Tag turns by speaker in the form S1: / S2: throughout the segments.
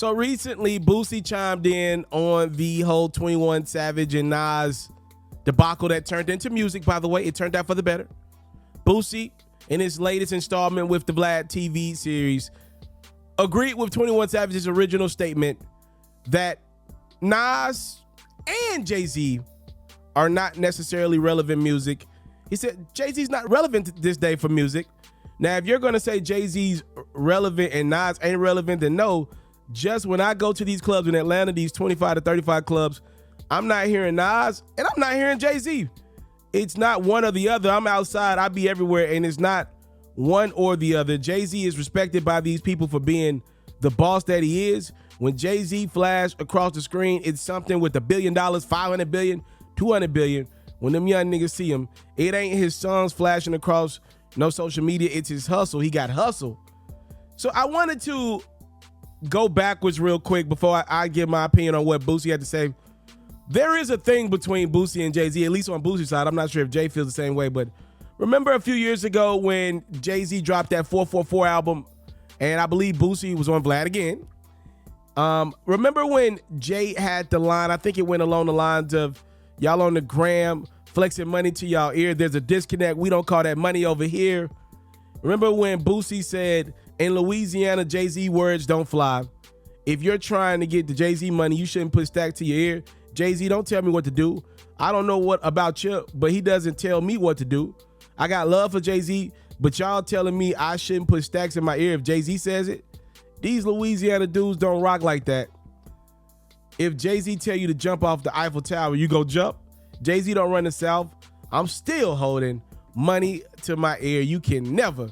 S1: So recently, Boosie chimed in on the whole 21 Savage and Nas debacle that turned into music, by the way. It turned out for the better. Boosie, in his latest installment with the Vlad TV series, agreed with 21 Savage's original statement that Nas and Jay-Z are not necessarily relevant music. He said Jay-Z's not relevant this day for music. Now, if you're going to say Jay-Z's relevant and Nas ain't relevant, then no. Just when I go to these clubs in Atlanta, these 25 to 35 clubs, I'm not hearing Nas and I'm not hearing Jay-Z. It's not one or the other. I'm outside, I be everywhere, and it's not one or the other. Jay-Z is respected by these people for being the boss that he is. When Jay-Z flash across the screen, it's something with $1 billion, $500 billion, $200 billion. When them young niggas see him, it ain't his songs flashing across no social media. It's his hustle. He got hustle. So I wanted to go backwards real quick before I give my opinion on what Boosie had to say. There is a thing between Boosie and Jay-Z, at least on Boosie's side. I'm not sure if Jay feels the same way, but remember a few years ago when Jay-Z dropped that 444 album, and I believe Boosie was on Vlad again. Remember when Jay had the line, I think it went along the lines of, y'all on the gram flexing money to y'all ear. There's a disconnect. We don't call that money over here. Remember when Boosie said, in Louisiana, Jay-Z words don't fly. If you're trying to get the Jay-Z money, you shouldn't put stacks to your ear. Jay-Z, don't tell me what to do. I don't know what about you, but he doesn't tell me what to do. I got love for Jay-Z, but y'all telling me I shouldn't put stacks in my ear if Jay-Z says it? These Louisiana dudes don't rock like that. If Jay-Z tell you to jump off the Eiffel Tower, you go jump. Jay-Z don't run the South. I'm still holding money to my ear. You can never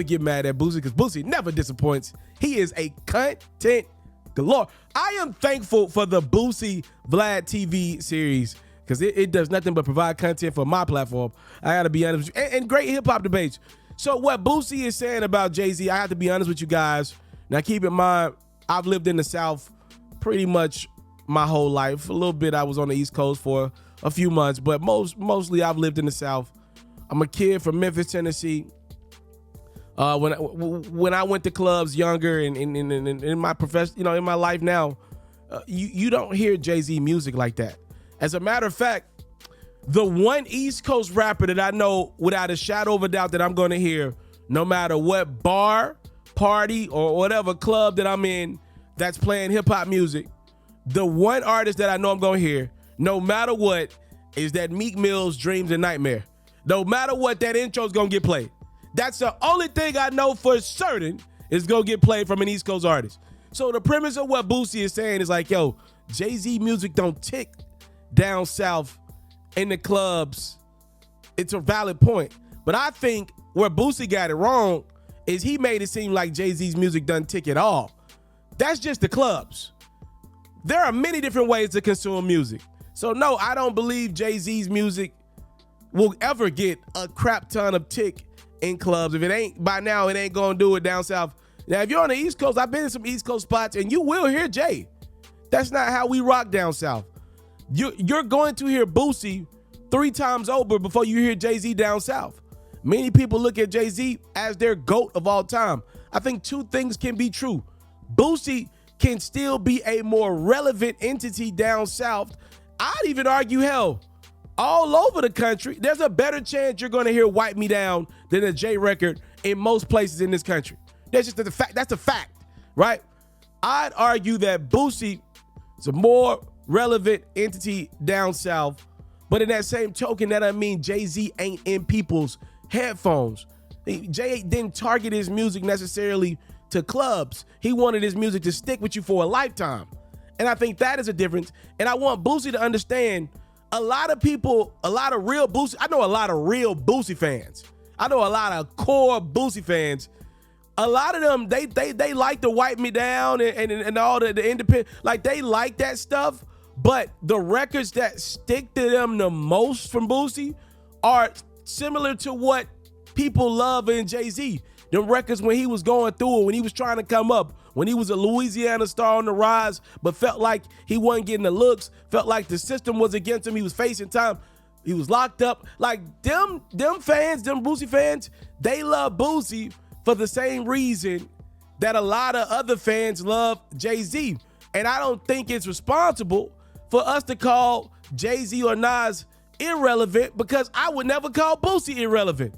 S1: get mad at Boosie because Boosie never disappoints. He is a content galore. I am thankful for the Boosie Vlad TV series because it does nothing but provide content for my platform. I got to be honest with you. And great hip-hop debates. So what Boosie is saying about Jay-Z, I have to be honest with you guys. Now keep in mind, I've lived in the South pretty much my whole life. A little bit I was on the East Coast for a few months, but mostly I've lived in the South. I'm a kid from Memphis, Tennessee. When I went to clubs younger and in my profession, in my life now, you don't hear Jay-Z music like that. As a matter of fact, the one East Coast rapper that I know without a shadow of a doubt that I'm going to hear, no matter what bar, party, or whatever club that I'm in that's playing hip hop music, the one artist that I know I'm going to hear, no matter what, is that Meek Mill's Dreams and Nightmare. No matter what, that intro is going to get played. That's the only thing I know for certain is going to get played from an East Coast artist. So the premise of what Boosie is saying is like, yo, Jay-Z music don't tick down south in the clubs. It's a valid point. But I think where Boosie got it wrong is he made it seem like Jay-Z's music doesn't tick at all. That's just the clubs. There are many different ways to consume music. So no, I don't believe Jay-Z's music will ever get a crap ton of tick in clubs. If it ain't by now, it ain't gonna do it down south. Now, if you're on the East Coast, I've been in some East Coast spots and you will hear Jay. That's not how we rock down south. You're going to hear Boosie 3 times over before you hear Jay-Z down south. Many people look at Jay-Z as their GOAT of all time. I think 2 things can be true. Boosie can still be a more relevant entity down south. I'd even argue, hell, all over the country, there's a better chance you're going to hear Wipe Me Down than a Jay record in most places in this country. That's just the fact. That's a fact, right? I'd argue that Boosie is a more relevant entity down south, but in that same token, that I mean Jay-Z ain't in people's headphones. Jay didn't target his music necessarily to clubs. He wanted his music to stick with you for a lifetime. And I think that is a difference. And I want Boosie to understand a lot of people, a lot of real Boosie, I know a lot of real Boosie fans. I know a lot of core Boosie fans. A lot of them, they like to Wipe Me Down and all the independent, like they like that stuff. But the records that stick to them the most from Boosie are similar to what people love in Jay-Z. The records when he was going through it, when he was trying to come up, when he was a Louisiana star on the rise, but felt like he wasn't getting the looks, felt like the system was against him, he was facing time, he was locked up. Like them fans, them Boosie fans, they love Boosie for the same reason that a lot of other fans love Jay-Z. And I don't think it's responsible for us to call Jay-Z or Nas irrelevant, because I would never call Boosie irrelevant.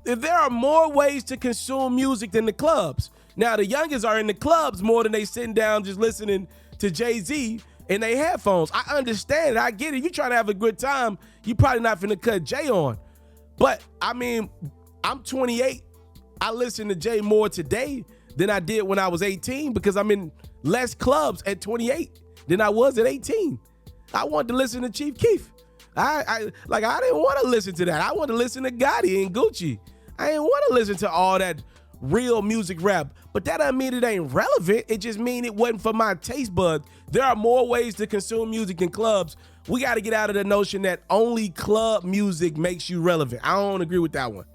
S1: If there are more ways to consume music than the clubs. Now, the youngest are in the clubs more than they sitting down just listening to Jay-Z in their headphones. I understand it. I get it. You trying to have a good time, you probably not finna cut Jay on. But, I mean, I'm 28. I listen to Jay more today than I did when I was 18 because I'm in less clubs at 28 than I was at 18. I wanted to listen to Chief Keef. I didn't want to listen to that. I wanted to listen to Gotti and Gucci. I didn't want to listen to all that real music rap. But that doesn't mean it ain't relevant. It just mean it wasn't for my taste buds. There are more ways to consume music than clubs. We got to get out of the notion that only club music makes you relevant. I don't agree with that one.